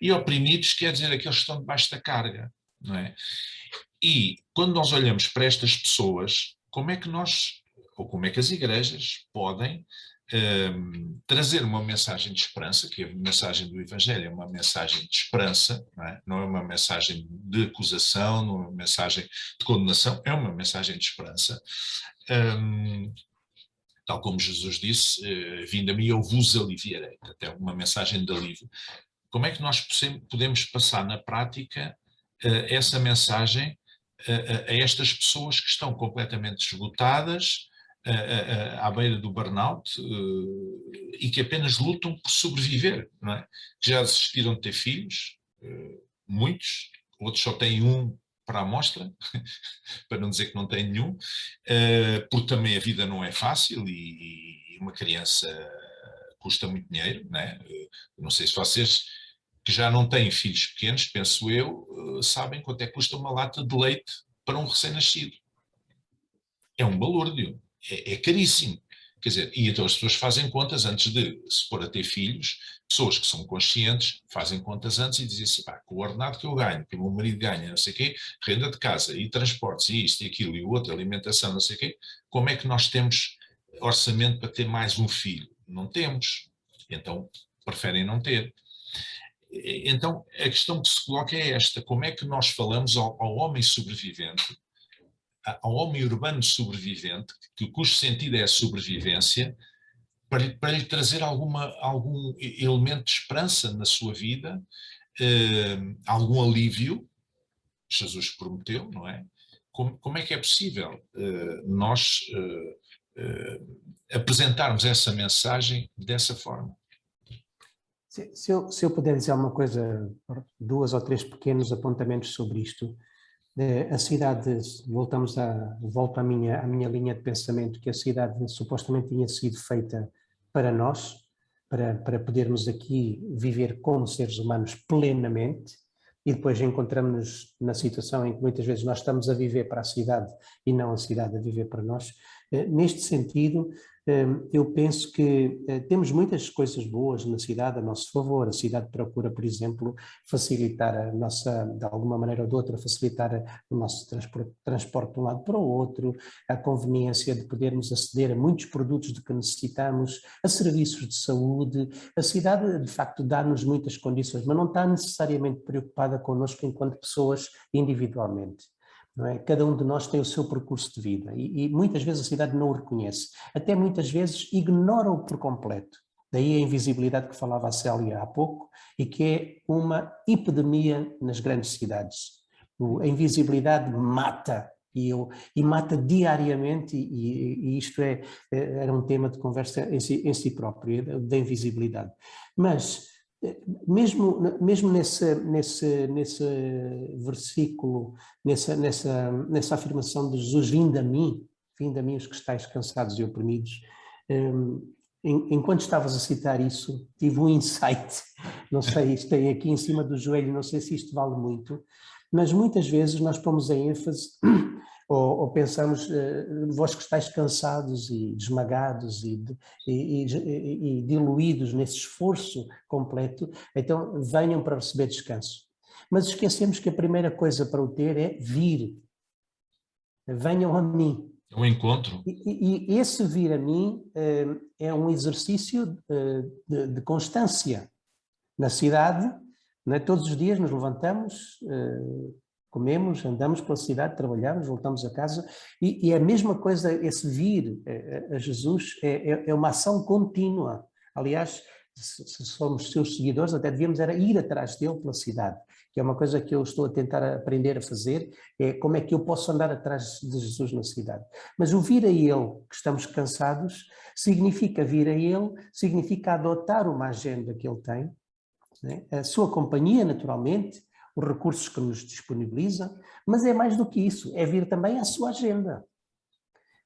E oprimidos quer dizer aqueles que estão debaixo da carga, não é? E quando nós olhamos para estas pessoas, como é que nós, ou como é que as igrejas podem trazer uma mensagem de esperança, que a mensagem do Evangelho é uma mensagem de esperança, não é uma mensagem de acusação, não é uma mensagem de condenação, é uma mensagem de esperança. Tal como Jesus disse, vinde a mim eu vos aliviarei, até uma mensagem de alívio. Como é que nós podemos passar na prática essa mensagem a estas pessoas que estão completamente esgotadas, à beira do burnout, e que apenas lutam por sobreviver, não é? Que já desistiram de ter filhos, muitos, outros só têm um para a amostra, para não dizer que não têm nenhum, porque também a vida não é fácil e uma criança custa muito dinheiro, não é? Não sei se vocês que já não têm filhos pequenos, penso eu, sabem quanto é que custa uma lata de leite para um recém-nascido. É um balúrdio, é caríssimo. Quer dizer, e então as pessoas fazem contas antes de se pôr a ter filhos, pessoas que são conscientes fazem contas antes e dizem assim, pá, com o ordenado que eu ganho, que o meu marido ganha, não sei o quê, renda de casa e transportes e isto e aquilo e o outro, alimentação, não sei o quê, como é que nós temos orçamento para ter mais um filho? Não temos. Então preferem não ter. Então a questão que se coloca é esta, como é que nós falamos ao homem sobrevivente, ao homem urbano sobrevivente, cujo sentido é a sobrevivência, para lhe trazer algum elemento de esperança na sua vida, algum alívio, Jesus prometeu, não é? Como é que é possível nós apresentarmos essa mensagem dessa forma? Se eu puder dizer alguma coisa, 2 ou 3 pequenos apontamentos sobre isto. A cidade, volto à minha linha de pensamento, que a cidade supostamente tinha sido feita para nós, para podermos aqui viver como seres humanos plenamente, e depois encontramos-nos na situação em que muitas vezes nós estamos a viver para a cidade e não a cidade a viver para nós. Neste sentido, eu penso que temos muitas coisas boas na cidade a nosso favor. A cidade procura, por exemplo, facilitar a nossa, de alguma maneira ou de outra, facilitar o nosso transporte de um lado para o outro, a conveniência de podermos aceder a muitos produtos de que necessitamos, a serviços de saúde. A cidade, de facto, dá-nos muitas condições, mas não está necessariamente preocupada connosco enquanto pessoas individualmente. Não é? Cada um de nós tem o seu percurso de vida e muitas vezes a cidade não o reconhece, até muitas vezes ignora-o por completo. Daí a invisibilidade que falava a Célia há pouco e que é uma epidemia nas grandes cidades. A invisibilidade mata e mata diariamente e isto era um tema de conversa em si próprio, da invisibilidade. Mas mesmo nesse versículo, nessa afirmação de Jesus, vinde a mim os que estáis cansados e oprimidos, enquanto estavas a citar isso, tive um insight, não sei, isto tem aqui em cima do joelho, não sei se isto vale muito, mas muitas vezes nós pomos a ênfase ou pensamos, vós que estáis cansados e esmagados e diluídos nesse esforço completo, então venham para receber descanso. Mas esquecemos que a primeira coisa para o ter é vir. Venham a mim. É um encontro. E esse vir a mim é um exercício de constância. Na cidade, né, todos os dias nos levantamos, comemos, andamos pela cidade, trabalhamos, voltamos a casa e é a mesma coisa, esse vir a Jesus é uma ação contínua. Aliás, se somos seus seguidores, até devíamos era ir atrás dele pela cidade, que é uma coisa que eu estou a tentar aprender a fazer, é como é que eu posso andar atrás de Jesus na cidade. Mas o vir a ele, que estamos cansados, significa vir a ele, significa adotar uma agenda que ele tem, né? A sua companhia, naturalmente, os recursos que nos disponibiliza, mas é mais do que isso, é vir também à sua agenda.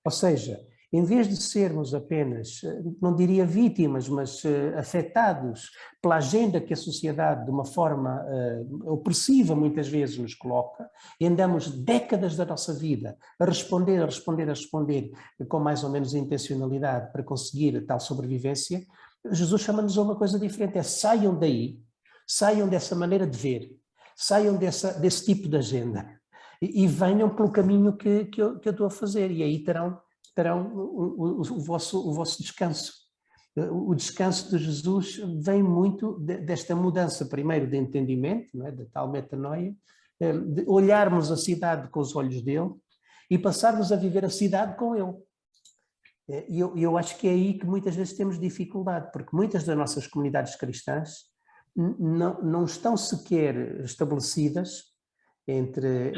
Ou seja, em vez de sermos apenas, não diria vítimas, mas afetados pela agenda que a sociedade, de uma forma opressiva, muitas vezes nos coloca, e andamos décadas da nossa vida a responder, com mais ou menos intencionalidade para conseguir tal sobrevivência, Jesus chama-nos a uma coisa diferente, é saiam daí, saiam dessa maneira de ver, saiam desse tipo de agenda e venham pelo caminho que eu estou a fazer e aí terão o vosso descanso. O descanso de Jesus vem muito desta mudança, primeiro de entendimento, não é? Da tal metanoia, de olharmos a cidade com os olhos dele e passarmos a viver a cidade com ele. E eu acho que é aí que muitas vezes temos dificuldade, porque muitas das nossas comunidades cristãs não estão sequer estabelecidas entre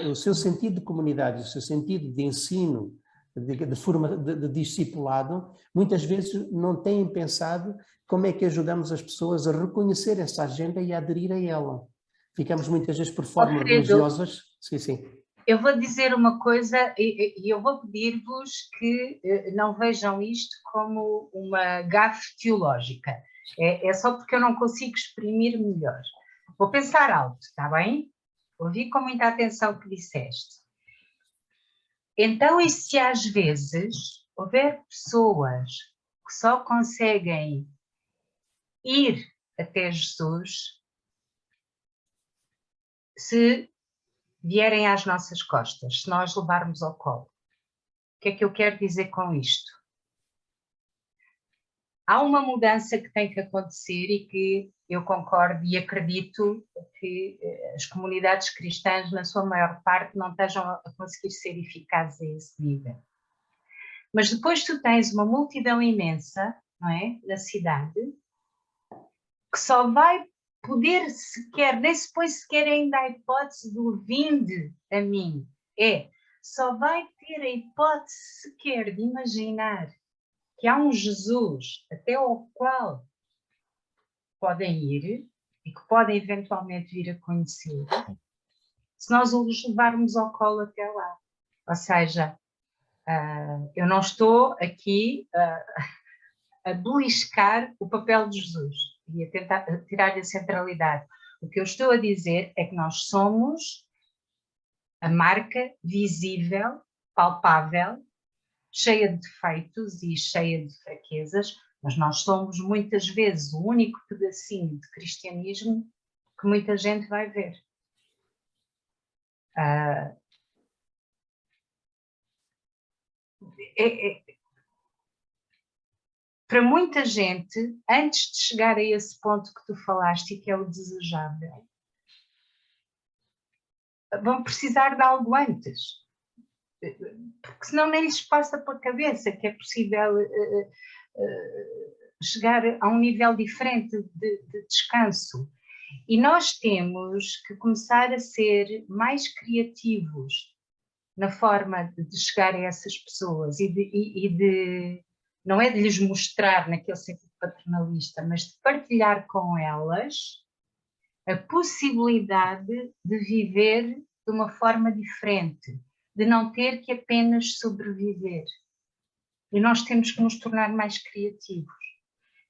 o seu sentido de comunidade, o seu sentido de ensino, de forma de discipulado, muitas vezes não têm pensado como é que ajudamos as pessoas a reconhecer essa agenda e a aderir a ela. Ficamos muitas vezes por formas religiosas. Sim. Eu vou dizer uma coisa e eu vou pedir-vos que não vejam isto como uma gafe teológica. É só porque eu não consigo exprimir melhor. Vou pensar alto, está bem? Ouvi com muita atenção o que disseste. Então, e se às vezes houver pessoas que só conseguem ir até Jesus se vierem às nossas costas, se nós levarmos ao colo? O que é que eu quero dizer com isto? Há uma mudança que tem que acontecer e que eu concordo e acredito que as comunidades cristãs, na sua maior parte, não estejam a conseguir ser eficazes a esse nível. Mas depois tu tens uma multidão imensa, não é, na cidade, que só vai poder sequer, nem se põe sequer ainda a hipótese do vinde a mim, só vai ter a hipótese sequer de imaginar que há um Jesus até ao qual podem ir e que podem eventualmente vir a conhecer, se nós os levarmos ao colo até lá. Ou seja, eu não estou aqui a beliscar o papel de Jesus e a tentar tirar-lhe a centralidade. O que eu estou a dizer é que nós somos a marca visível, palpável, cheia de defeitos e cheia de fraquezas, mas nós somos muitas vezes o único pedacinho de cristianismo que muita gente vai ver. Para muita gente, antes de chegar a esse ponto que tu falaste e que é o desejável, vão precisar de algo antes. Porque senão nem lhes passa pela cabeça que é possível chegar a um nível diferente de descanso. E nós temos que começar a ser mais criativos na forma de chegar a essas pessoas e de não é de lhes mostrar naquele sentido paternalista, mas de partilhar com elas a possibilidade de viver de uma forma diferente, de não ter que apenas sobreviver. E nós temos que nos tornar mais criativos.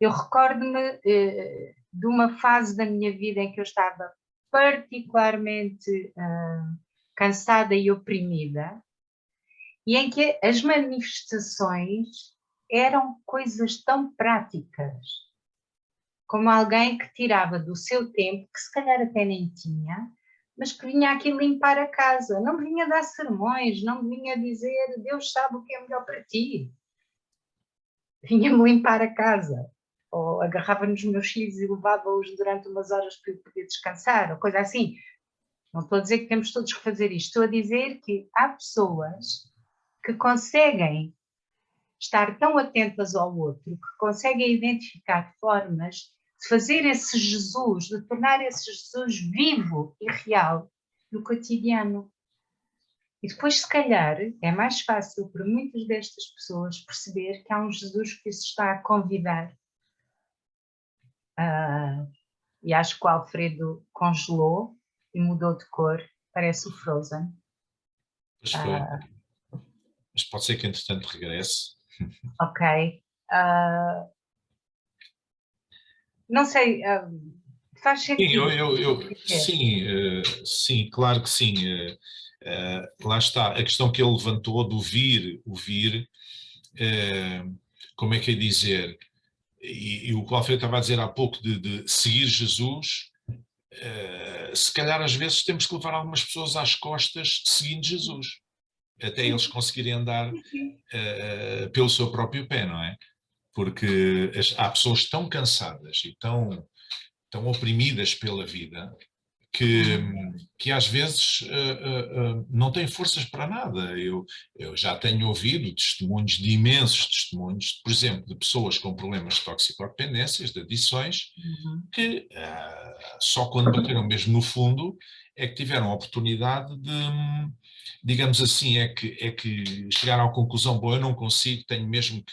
Eu recordo-me de uma fase da minha vida em que eu estava particularmente cansada e oprimida, e em que as manifestações eram coisas tão práticas, como alguém que tirava do seu tempo, que se calhar até nem tinha, mas que vinha aqui limpar a casa, não vinha dar sermões, não vinha dizer Deus sabe o que é melhor para ti, vinha-me limpar a casa, ou agarrava nos meus filhos e levava-os durante umas horas para eu poder descansar, ou coisa assim. Não estou a dizer que temos todos que fazer isto, estou a dizer que há pessoas que conseguem estar tão atentas ao outro, que conseguem identificar formas de fazer esse Jesus, de tornar esse Jesus vivo e real no cotidiano. E depois, se calhar, é mais fácil para muitas destas pessoas perceber que há um Jesus que se está a convidar. E acho que o Alfredo congelou e mudou de cor, parece o Frozen. Pois foi. Mas pode ser que entretanto regresse. Ok. Não sei, faz sentido. Sim, claro que sim. Lá está, a questão que ele levantou do vir, como é que é dizer, e o que o Alfredo estava a dizer há pouco de seguir Jesus, se calhar às vezes temos que levar algumas pessoas às costas seguindo Jesus, até eles conseguirem andar pelo seu próprio pé, não é? Porque há pessoas tão cansadas e tão oprimidas pela vida que às vezes não têm forças para nada. Eu já tenho ouvido testemunhos de imensos testemunhos, por exemplo, de pessoas com problemas de toxicodependências, de adições, que só quando bateram mesmo no fundo é que tiveram a oportunidade de, digamos assim, é que chegaram à conclusão, bom, eu não consigo, tenho mesmo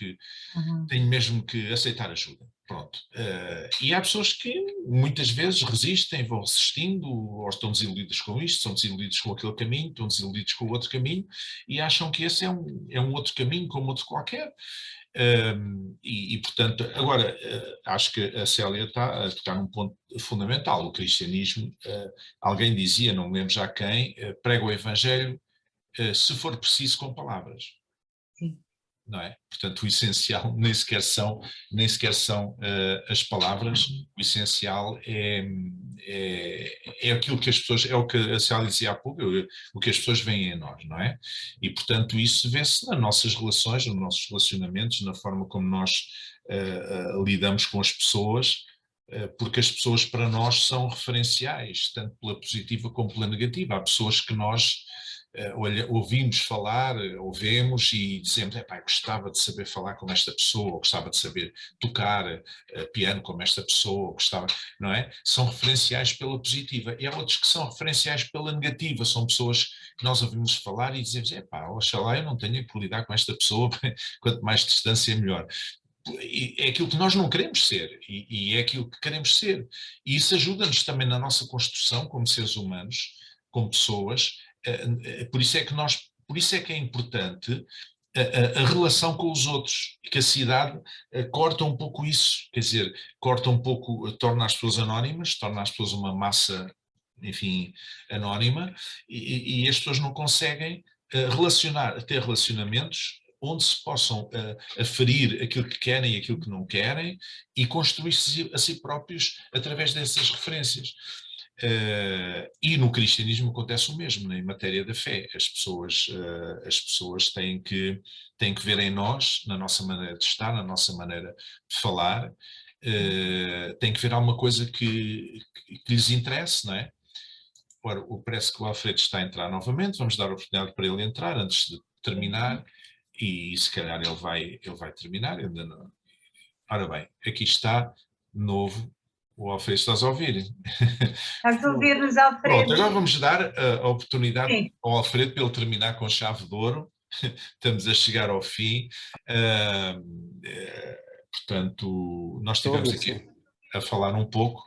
que aceitar ajuda. Pronto. E há pessoas que muitas vezes resistem, vão resistindo, ou estão desiludidos com isto, são desiludidos com aquele caminho, estão desiludidos com o outro caminho, e acham que esse é um outro caminho como outro qualquer. Portanto, agora, acho que a Célia está a tocar num ponto fundamental. O cristianismo, alguém dizia, não me lembro já quem, prega o Evangelho, se for preciso, com palavras. Sim. Não é? Portanto, o essencial nem sequer são as palavras, o essencial é aquilo que as pessoas, é o que a Célia dizia há pouco, o que as pessoas veem em nós, não é? E, portanto, isso vê-se nas nossas relações, nos nossos relacionamentos, na forma como nós lidamos com as pessoas, porque as pessoas para nós são referenciais, tanto pela positiva como pela negativa. Há pessoas que nós ouvimos falar, ouvemos e dizemos, gostava de saber falar como esta pessoa, ou gostava de saber tocar piano como esta pessoa, gostava, não é? São referenciais pela positiva. E há outros que são referenciais pela negativa, são pessoas que nós ouvimos falar e dizemos, oxalá eu não tenha que lidar com esta pessoa, quanto mais distância melhor. É aquilo que nós não queremos ser e é aquilo que queremos ser. E isso ajuda-nos também na nossa construção como seres humanos, como pessoas. Por isso é que é importante a relação com os outros, que a cidade corta um pouco isso, quer dizer, corta um pouco, torna as pessoas anónimas, torna as pessoas uma massa, enfim, anónima, e as pessoas não conseguem ter relacionamentos onde se possam aferir aquilo que querem e aquilo que não querem e construir-se a si próprios através dessas referências. E no cristianismo acontece o mesmo, né, em matéria da fé. As pessoas têm que ver em nós, na nossa maneira de estar, na nossa maneira de falar, têm que ver alguma coisa que lhes interesse, não é? Ora, parece que o Alfredo está a entrar novamente, vamos dar a oportunidade para ele entrar antes de terminar, e se calhar ele vai terminar, ainda não. Ora bem, aqui está, novo, o Alfredo, estás a ouvir? Estás a ouvir-nos, Alfredo? Pronto, agora vamos dar a oportunidade Sim. ao Alfredo para ele terminar com chave de ouro. Estamos a chegar ao fim. Portanto, nós estivemos aqui a falar um pouco,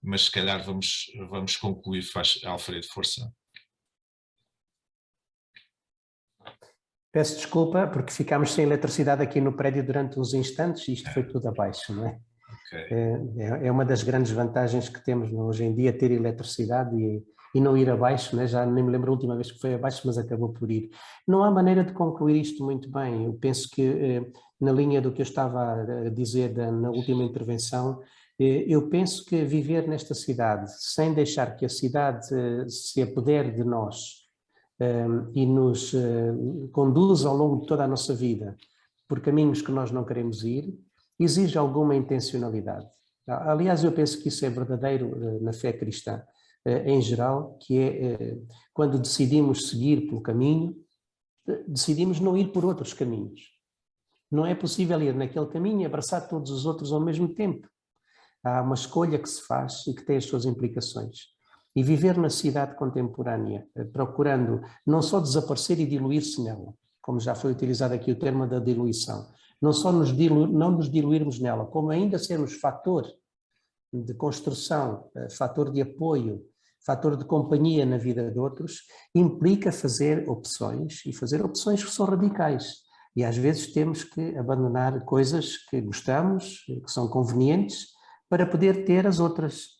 mas se calhar vamos concluir. Faz, Alfredo, força. Peço desculpa porque ficámos sem eletricidade aqui no prédio durante uns instantes e isto foi tudo abaixo, não é? Okay. É uma das grandes vantagens que temos hoje em dia, ter eletricidade e não ir abaixo, né? Já nem me lembro a última vez que foi abaixo, mas acabou por ir. Não há maneira de concluir isto muito bem. Eu penso que, na linha do que eu estava a dizer na última intervenção, eu penso que viver nesta cidade, sem deixar que a cidade se apodere de nós e nos conduza ao longo de toda a nossa vida por caminhos que nós não queremos ir, exige alguma intencionalidade. Aliás, eu penso que isso é verdadeiro na fé cristã, em geral, que é quando decidimos seguir pelo caminho, decidimos não ir por outros caminhos. Não é possível ir naquele caminho e abraçar todos os outros ao mesmo tempo. Há uma escolha que se faz e que tem as suas implicações. E viver na cidade contemporânea, procurando não só desaparecer e diluir-se nela, como já foi utilizado aqui o termo da diluição, não só não nos diluirmos nela, como ainda sermos fator de construção, fator de apoio, fator de companhia na vida de outros, implica fazer opções, e fazer opções que são radicais. E às vezes temos que abandonar coisas que gostamos, que são convenientes, para poder ter as outras.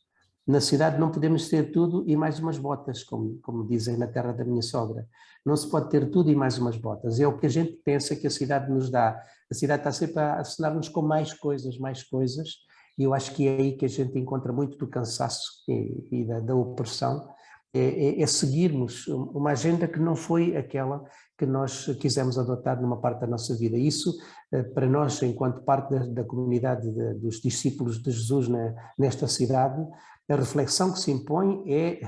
Na cidade não podemos ter tudo e mais umas botas, como dizem na terra da minha sogra. Não se pode ter tudo e mais umas botas. É o que a gente pensa que a cidade nos dá. A cidade está sempre a assinar-nos com mais coisas, e eu acho que é aí que a gente encontra muito do cansaço e da opressão, é seguirmos uma agenda que não foi aquela que nós quisemos adotar numa parte da nossa vida. Isso, para nós, enquanto parte da comunidade dos discípulos de Jesus nesta cidade, a reflexão que se impõe é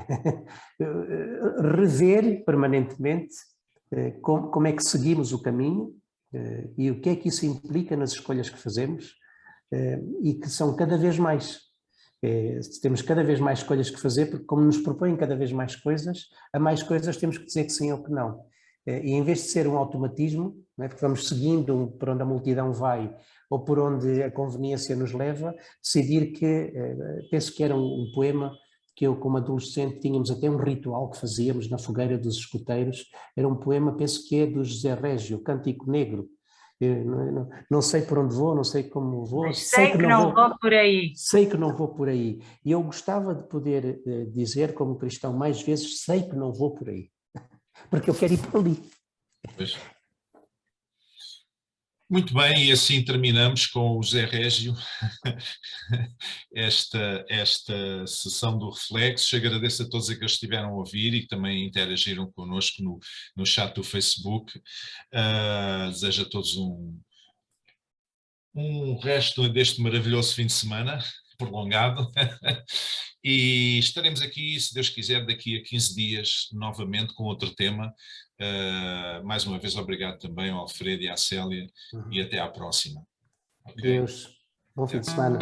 rever permanentemente como é que seguimos o caminho e o que é que isso implica nas escolhas que fazemos e que são cada vez mais. Temos cada vez mais escolhas que fazer, porque como nos propõem cada vez mais coisas, a mais coisas temos que dizer que sim ou que não. E em vez de ser um automatismo, não é, porque vamos seguindo por onde a multidão vai ou por onde a conveniência nos leva, decidir que, penso que era um poema que eu como adolescente tínhamos até um ritual que fazíamos na fogueira dos escuteiros, era um poema, penso que é do José Régio, Cântico Negro. Não sei por onde vou, não sei como vou. Mas sei que não vou por aí. Sei que não vou por aí. E eu gostava de poder dizer, como cristão, mais vezes, sei que não vou por aí. Porque eu quero ir por ali. Pois. Muito bem, e assim terminamos com o José Régio esta sessão do Reflexos. Agradeço a todos aqueles que estiveram a ouvir e que também interagiram connosco no chat do Facebook. Desejo a todos um resto deste maravilhoso fim de semana, prolongado. E estaremos aqui, se Deus quiser, daqui a 15 dias, novamente, com outro tema. Mais uma vez, obrigado também ao Alfredo e à Célia, e até à próxima. Okay? Deus, bom fim de semana.